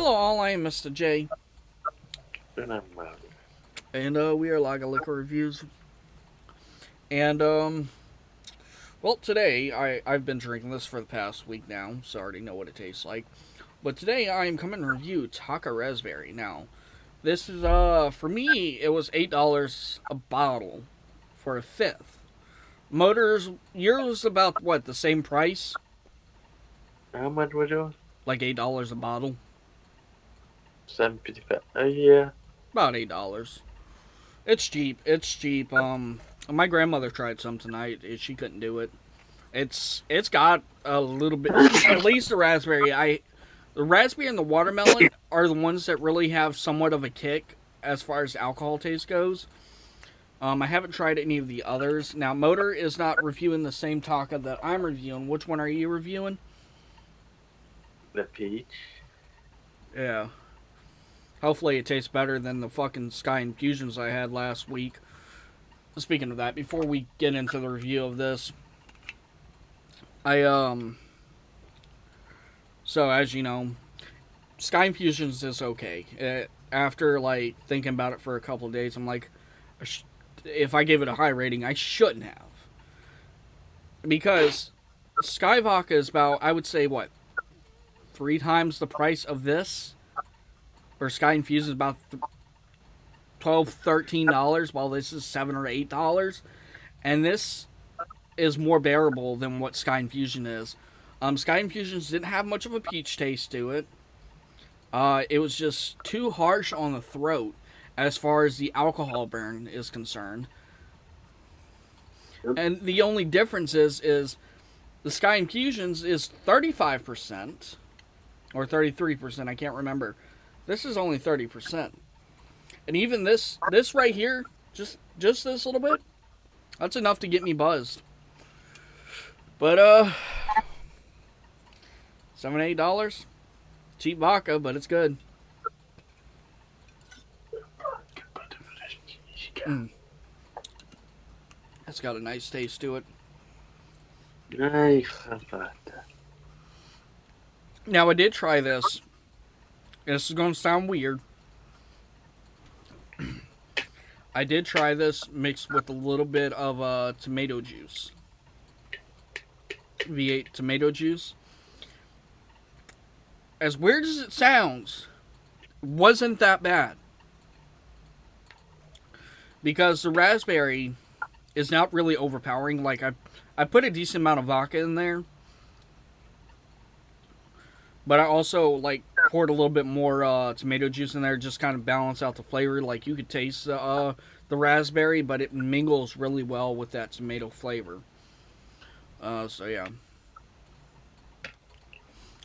Hello, all. I am Mr. J, And I'm and we are Laga Liquor Reviews. And well, today I've been drinking this for the past week now, so I already know what it tastes like. But today I am coming to review Taaka Raspberry. Now, this is for me it was $8 a bottle for a fifth. Motors, yours about what the same price, how much was yours? like $8 a bottle, 7.55. Yeah. about $8. It's cheap. It's cheap. My grandmother tried some tonight. She couldn't do it. It's got a little bit, at least the raspberry and the watermelon are the ones that really have somewhat of a kick as far as alcohol taste goes. I haven't tried any of the others. Now, Motor is not reviewing the same Taka that I'm reviewing. Which one are you reviewing? The peach. Yeah. Hopefully it tastes better than the fucking Sky Infusions I had last week. Speaking of that, before we get into the review of this, so as you know, Sky Infusions is okay. After like thinking about it for a couple of days, I'm like, if I gave it a high rating, I shouldn't have, because Sky Vodka is about, I would say, what, 3 times the price of this, or Sky Infusion is about $12, $13, while this is $7 or $8, and this is more bearable than what Sky Infusion is. Sky Infusions didn't have much of a peach taste to it. It was just too harsh on the throat as far as the alcohol burn is concerned. Yep. And the only difference is the Sky Infusions is 35% or 33%, I can't remember. This is only 30%. And even this right here, just this little bit, that's enough to get me buzzed. But $7, $8, cheap vodka, but it's good. Mm. It's got a nice taste to it. Nice. How about that? Now, I did try this. This is going to sound weird. I did try this mixed with a little bit of tomato juice. V8 tomato juice. As weird as it sounds, it wasn't that bad. Because the raspberry is not really overpowering. Like, I put a decent amount of vodka in there. But I also, like, poured a little bit more tomato juice in there, just kind of balance out the flavor. Like, you could taste the raspberry, but it mingles really well with that tomato flavor. So, yeah.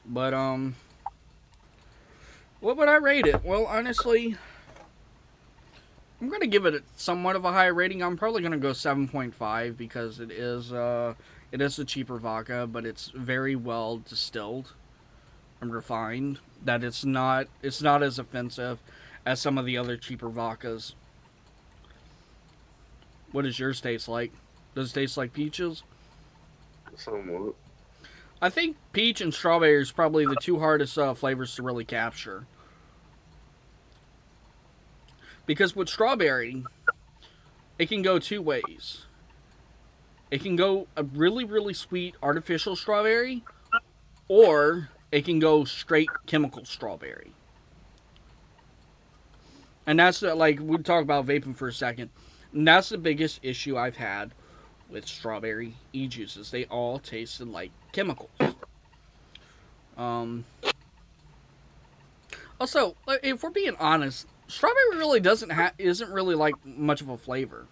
But, what would I rate it? Well, honestly, I'm going to give it somewhat of a high rating. I'm probably going to go 7.5 because it is a cheaper vodka, but it's very well distilled and refined. That it's not as offensive as some of the other cheaper vodkas. What does yours taste like? Does it taste like peaches? Somewhat. I think peach and strawberry is probably the two hardest flavors to really capture. Because with strawberry, it can go two ways. It can go a really, really sweet artificial strawberry, or it can go straight chemical strawberry. And that's, like, we'll talk about vaping for a second. And that's the biggest issue I've had with strawberry e-juices. They all tasted like chemicals. Also, if we're being honest, strawberry really isn't really like much of a flavor.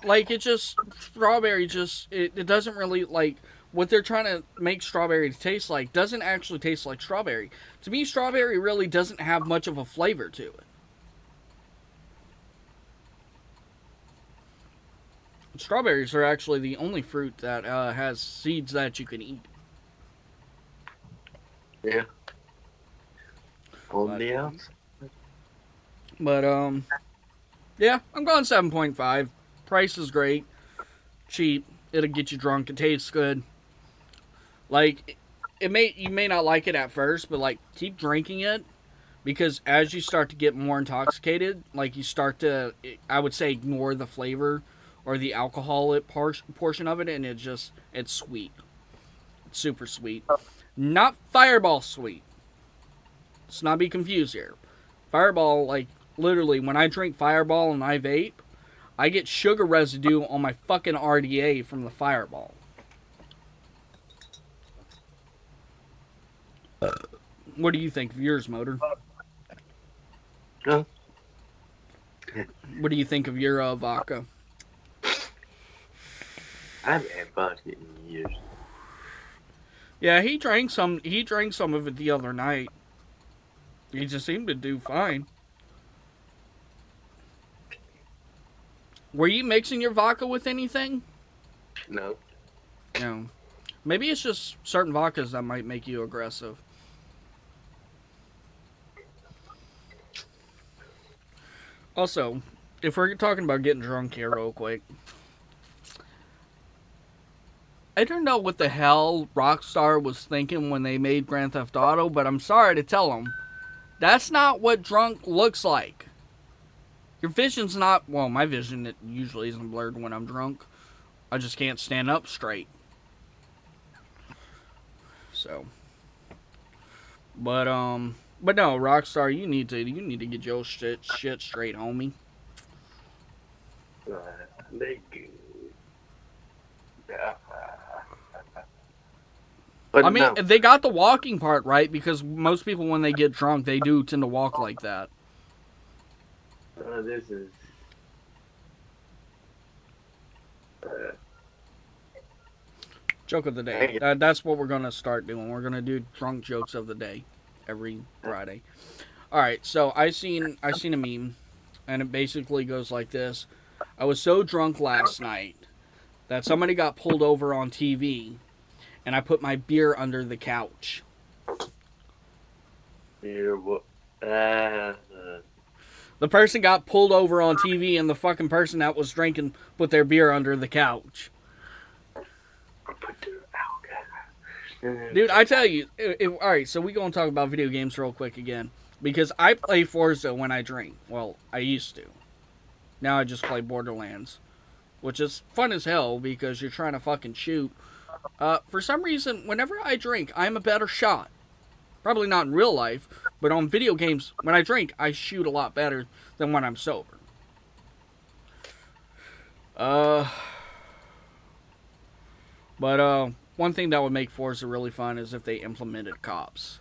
Like, strawberry it doesn't really, like, what they're trying to make strawberry taste like doesn't actually taste like strawberry. To me, strawberry really doesn't have much of a flavor to it. Strawberries are actually the only fruit that has seeds that you can eat. Yeah. On the outside. But, yeah, I'm going 7.5. Price is great. Cheap. It'll get you drunk. It tastes good. Like, you may not like it at first, but like keep drinking it because as you start to get more intoxicated, like you start to, I would say, ignore the flavor or the alcoholic portion of it, and it's sweet. It's super sweet. Not Fireball sweet. Let's not be confused here. Fireball, like literally, when I drink Fireball and I vape, I get sugar residue on my fucking RDA from the Fireball. What do you think of yours, Motor? Huh? What do you think of your vodka? I haven't had vodka in years. Yeah, he drank some. He drank some of it the other night. He just seemed to do fine. Were you mixing your vodka with anything? No. No. Maybe it's just certain vodkas that might make you aggressive. Also, if we're talking about getting drunk here real quick, I don't know what the hell Rockstar was thinking when they made Grand Theft Auto, but I'm sorry to tell them, that's not what drunk looks like. Your vision's not, well, my vision it usually isn't blurred when I'm drunk. I just can't stand up straight. So, but no, Rockstar, you need to get your shit straight, homie. They good. Yeah. But I mean, no. they got the walking part right because most people when they get drunk, they do tend to walk like that. This is. Joke of the day. That's what we're gonna start doing. We're gonna do drunk jokes of the day every Friday. All right. So I seen a meme, and it basically goes like this: I was so drunk last night that somebody got pulled over on TV, and I put my beer under the couch. Here, what? The person got pulled over on TV, and the fucking person that was drinking put their beer under the couch. Dude, I tell you, alright, so we gonna talk about video games real quick again. Because I play Forza when I drink. Well, I used to. Now I just play Borderlands. Which is fun as hell because you're trying to fucking shoot. For some reason, whenever I drink, I'm a better shot. Probably not in real life, but on video games, when I drink, I shoot a lot better than when I'm sober. But one thing that would make Forza really fun is if they implemented cops.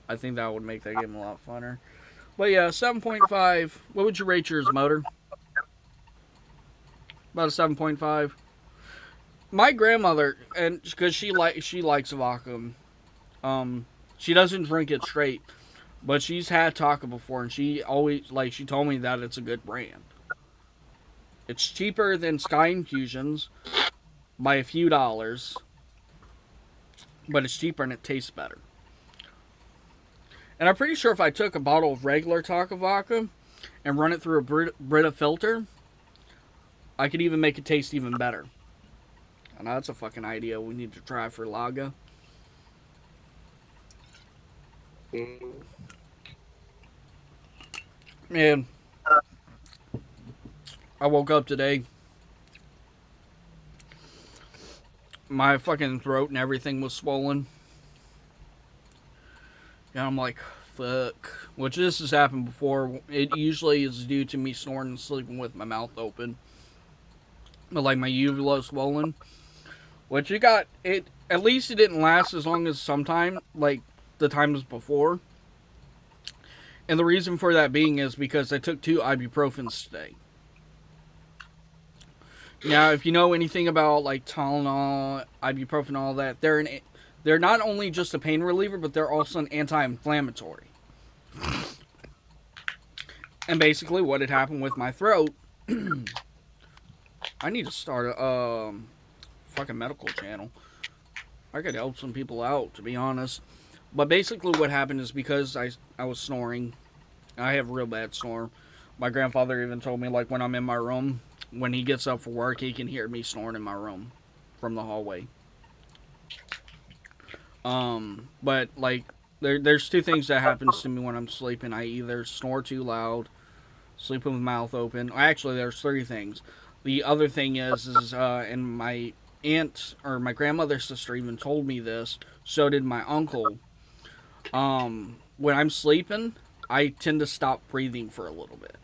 I think that would make that game a lot funner. But yeah, 7.5. What would you rate yours, Motor? About a 7.5. My grandmother, and because she likes vodka, she doesn't drink it straight, but she's had Taaka before, and she told me that it's a good brand. It's cheaper than Sky Infusions by a few dollars, but it's cheaper and it tastes better. And I'm pretty sure if I took a bottle of regular Taaka vodka and run it through a Brita filter, I could even make it taste even better. I know that's a fucking idea we need to try for Laga. Man, I woke up today. My fucking throat and everything was swollen. And I'm like, fuck. Which this has happened before. It usually is due to me snoring and sleeping with my mouth open. But like my uvula swollen. Which it got, at least it didn't last as long as sometime, like the times before. And the reason for that being is because I took 2 ibuprofens today. Now, if you know anything about like Tylenol, ibuprofen, all that, they're not only just a pain reliever, but they're also an anti-inflammatory. And basically, what had happened with my throat, I need to start a fucking medical channel. I could help some people out, to be honest. But basically, what happened is because I was snoring. I have a real bad snore. My grandfather even told me, like, when I'm in my room, when he gets up for work, he can hear me snoring in my room. from the hallway. But like there's two things that happens to me when I'm sleeping. I either snore too loud, sleep with mouth open. Actually, there's three things. The other thing is and my aunt or my grandmother's sister even told me this. So did my uncle. When I'm sleeping, I tend to stop breathing for a little bit,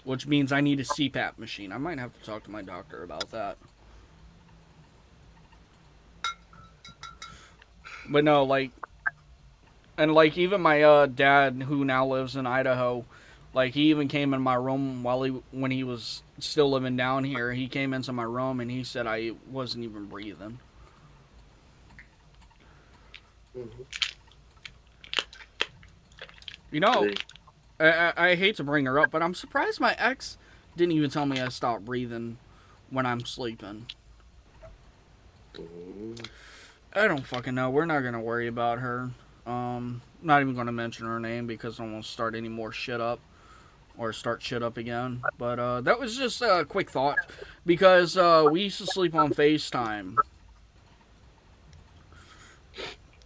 which means I need a CPAP machine. I might have to talk to my doctor about that. But no, like, and like even my dad, who now lives in Idaho, like he even came in my room when he was still living down here. He came into my room and he said I wasn't even breathing. Mm-hmm. You know, I hate to bring her up, but I'm surprised my ex didn't even tell me I stopped breathing when I'm sleeping. Mm-hmm. I don't fucking know. We're not gonna worry about her. Not even gonna mention her name because I won't start any more shit up or start shit up again. But that was just a quick thought because we used to sleep on FaceTime.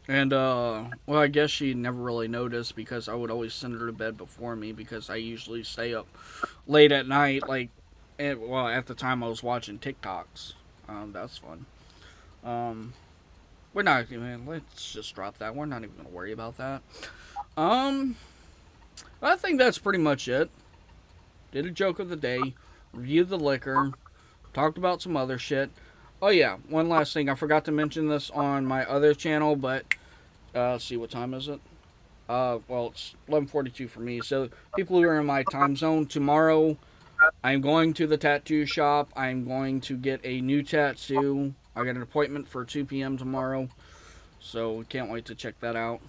And, well, I guess she never really noticed because I would always send her to bed before me because I usually stay up late at night. Like, well, at the time I was watching TikToks. That's fun. Um, we're not even, let's just drop that. We're not even going to worry about that. Um, I think that's pretty much it. Did a joke of the day, reviewed the liquor, talked about some other shit. Oh, yeah, one last thing. I forgot to mention this on my other channel, but let's see, what time is it? Well, it's 11:42 for me. So people who are in my time zone, tomorrow I'm going to the tattoo shop. I'm going to get a new tattoo. I got an appointment for 2 p.m. tomorrow, so can't wait to check that out.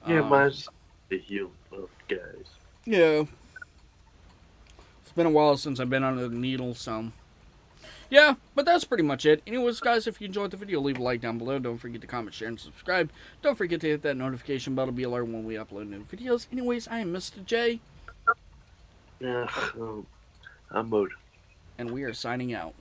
Yeah, Um, mine's the heel buff guys. yeah, it's been a while since I've been under the needle, so yeah, but that's pretty much it. Anyways, guys, if you enjoyed the video, leave a like down below. Don't forget to comment, share, and subscribe. Don't forget to hit that notification bell to be alerted when we upload new videos. Anyways, I am Mr. J, Yeah, I'm motivated. and we are signing out.